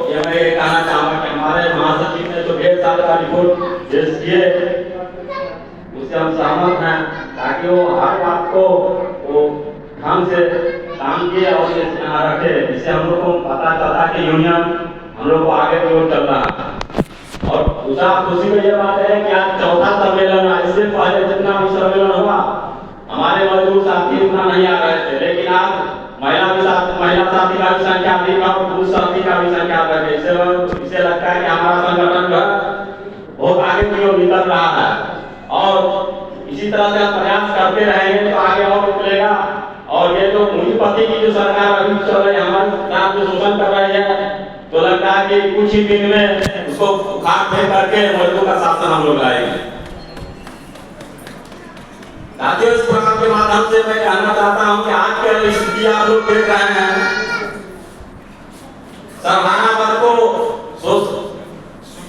ये मैं ये कहना चाहूँगा कि हमारे महासचिव ने जो 1.5 साल का रिपोर्ट पेश किए उससे हम सहमत हैं, ताकि वो हर बात को वो ढंग से काम किए और यहाँ रखे, जिससे हम लोग को पता चलता है कि यूनियन हम लोग को आगे की ओर चल रहा है। और दूसरा खुशी की ये बात है कि आज चौथा सम्मेलन है। इससे पहले जितना भी सम्मेलन हुआ हमारे मजदूर साथी उतना नहीं आ रहे थे, लेकिन आज महिला साथी का भी संख्या अधिक और पुरुष साथी का भी संख्या अधिक है। इससे लगता है कि हमारा संगठन जो है बहुत आगे की ओर निकल रहा है और इसी तरह से हम प्रयास करते रहेंगे तो आगे और निकलेगा। और ये जो पूंजीपति की जो सरकार अभी चल रही है, हमारे साथ जो शोषण कर रही है, तो लगता है कि कुछ ही दिन में उसको उखाड़ फेंक करके मजदूर का शासन हम लोग लाएंगे। साथियों, इस प्रोग्राम के माध्यम से मैं कहना चाहता हूं कि आज के स्थिति आप लोग देख रहे हैं, सरहाना वर्ग को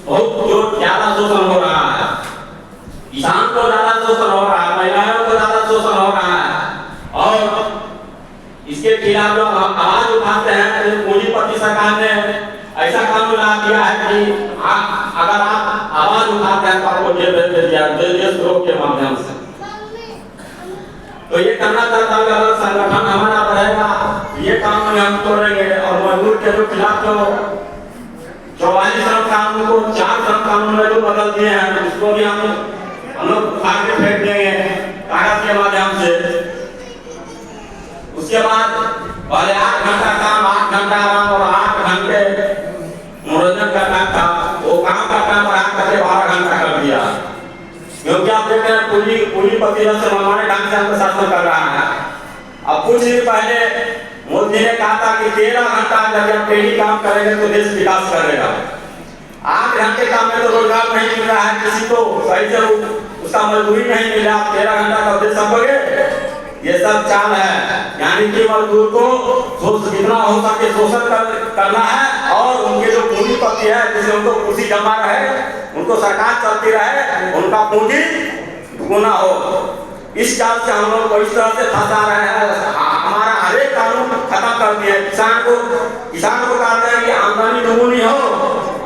बहुत जो ज्यादा शोषण हो रहा है, किसान को ज्यादा शोषण हो रहा है, महिलाओं को ज्यादा शोषण हो रहा है। और इसके खिलाफ जो हम आवाज उठाते हैं, पूंजीपति सरकार ने ऐसा कानून ला दिया है कि अगर आप आवाज उठाते हैं तो आपको जेल भेज दिया देशद्रोह के माध्यम से। तो ये करना चाहता हूँ, अगर संगठन हमारा रहेगा ये कानून हम तोड़ेंगे। और मजदूर के जो खिलाफ जो 44 श्रम कानून को 4 श्रम कानून में जो बदल दिए हैं, उसको भी हम लोग उखाड़ के फेंक देंगे कागज के माध्यम से। उसके बाद पहले 8 घंटा काम 8 घंटा आराम और 8 घंटे मनोरंजन करना था, वो काम का काम बढ़ा करके 12 घंटा कर दिया। क्योंकि आप देख रहे हैं पूंजीपति से मनमाने ढंग से हमको शासन कर रहा है। अब कुछ दिन पहले मोदी ने कहा था कि 13 घंटा जब आप डेली काम करेंगे तो देश विकास करेगा। 8 घंटे काम में तो रोजगार नहीं मिल रहा है किसी को, सही से उसका मजदूरी नहीं मिल रहा, 13 घंटा का देश संभोगे। ये सब चाल है, यानी कि मजदूर को जितना हो सके शोषण करना है और उनके जो पूंजीपति है जिससे उनको कुर्सी जमा रहे, उनको सरकार चलती रहे, उनका पूंजी दुगुना हो। इस चाल से हम लोग को इस तरह से फंसा रहे हैं। हमारा हर एक कानून खत्म कर दिया। किसान को कहते हैं कि आमदनी दुगुनी हो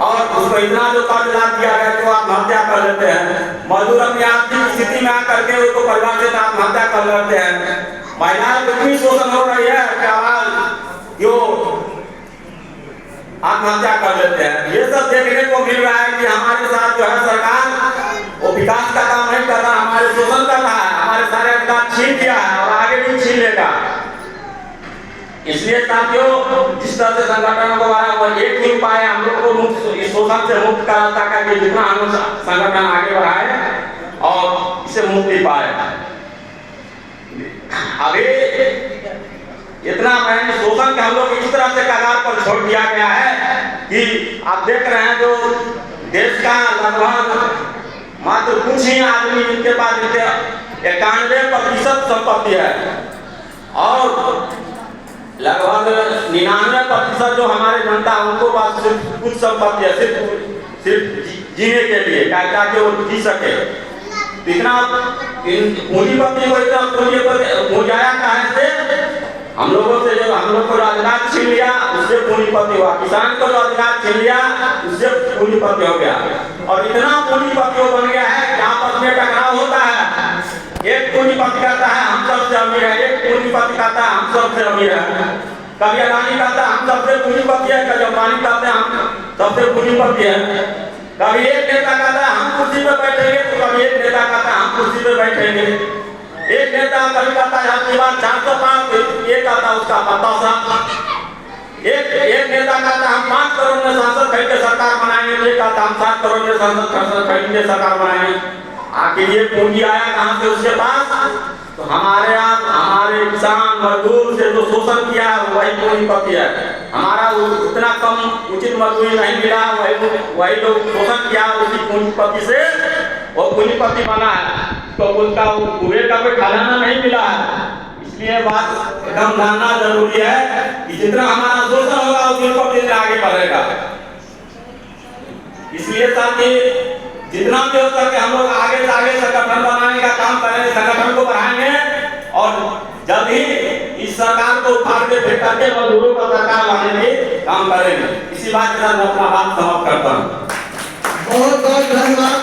और उसको इतना जो कर्ज ला दिया है तो आत्महत्या कर लेते हैं। मजदूर अपनी आर्थिक स्थिति में आकर के उसको परिवार से आत्महत्या कर लेते हैं। महिलाएं कितनी शोषण हो रही है कि आवाज जो आत्महत्या कर लेते हैं। ये सब देखने को मिल रहा है कि हमारे साथ जो है सरकार वो विकास का काम नहीं कर रहा, हमारे शोषण कर रहा है, हमारे सारे अधिकार छीन लिया है और आगे भी छीन लेगा। इसलिए साथियों, जिस तरह से संगठन को एक ही उपाय हम लोग को इस शोषण से मुक्त कराता है कि जितना हम संगठन आगे बढ़ाए और इससे मुक्ति पाए। अभी इतना मैंने शोषण के हम लोग इस तरह से कगार पर छोड़ दिया गया है कि आप देख रहे हैं जो देश का लगभग मात्र कुछ ही आदमी जिनके पास 91% संपत्ति है और लगभग 99% जो हमारे जनता उनको पास सिर्फ कुछ संपत्ति है, सिर्फ जीने के लिए ताकि वो जी सके। इतना पूंजीपति को इतना पूंजाया कहाँ से? हम लोगों से जो हम लोग को रोजगार छीन लिया उससे पूंजीपति हुआ, किसान को रोजगार छीन लिया उससे पूंजीपति हो गया। और इतना पूंजीपति बन गया है कि आपस में टकराव होता है। एक पूंजीपति कहता है हम सबसे अमीर है, एक पूंजीपति कहता है हम सबसे अमीर है। कभी अडानी कहता है हम सबसे पूंजीपति है, कभी अंबानी कहते हैं हम सबसे पूंजीपति है। कभी एक नेता कहता है हम कुर्सी पे बैठेंगे तो कभी एक नेता कहता है हम कुर्सी पे बैठेंगे। एक नेता कभी कहता है आपकी बात 400 पाँच, एक कहता है उसका 50। एक नेता कहता है हम 5 करोड़ में सांसद खरीद के सरकार बनाएंगे, तो एक कहता हम 7 करोड़ में सांसद खरीद के सरकार बनाएंगे। आखिर ये पूंजी आया कहाँ से उसके पास? तो हमारे किसान मजदूर से जो शोषण किया है वही पूंजीपति है। हमारा उतना कम उचित मजदूरी नहीं मिला, वही जो शोषण किया उसी पूंजीपति से वो पूंजीपति बना है, तो उसका कुबेर का कोई खाना नहीं मिला है। इसलिए बात एकदम जानना जरूरी है कि जितना हमारा शोषण होगा उतना आगे बढ़ेगा। इसलिए साथी जितना भी हो सके हम लोग आगे संगठन बनाने का काम करेंगे, संगठन को बढ़ाएंगे और जल्द ही इस इस सरकार को उखाड़ के फेंक करके मजदूरों का सरकार लाने में काम करेंगे। इसी बात के साथ मैं अपना बात समाप्त करता हूँ। बहुत बहुत धन्यवाद।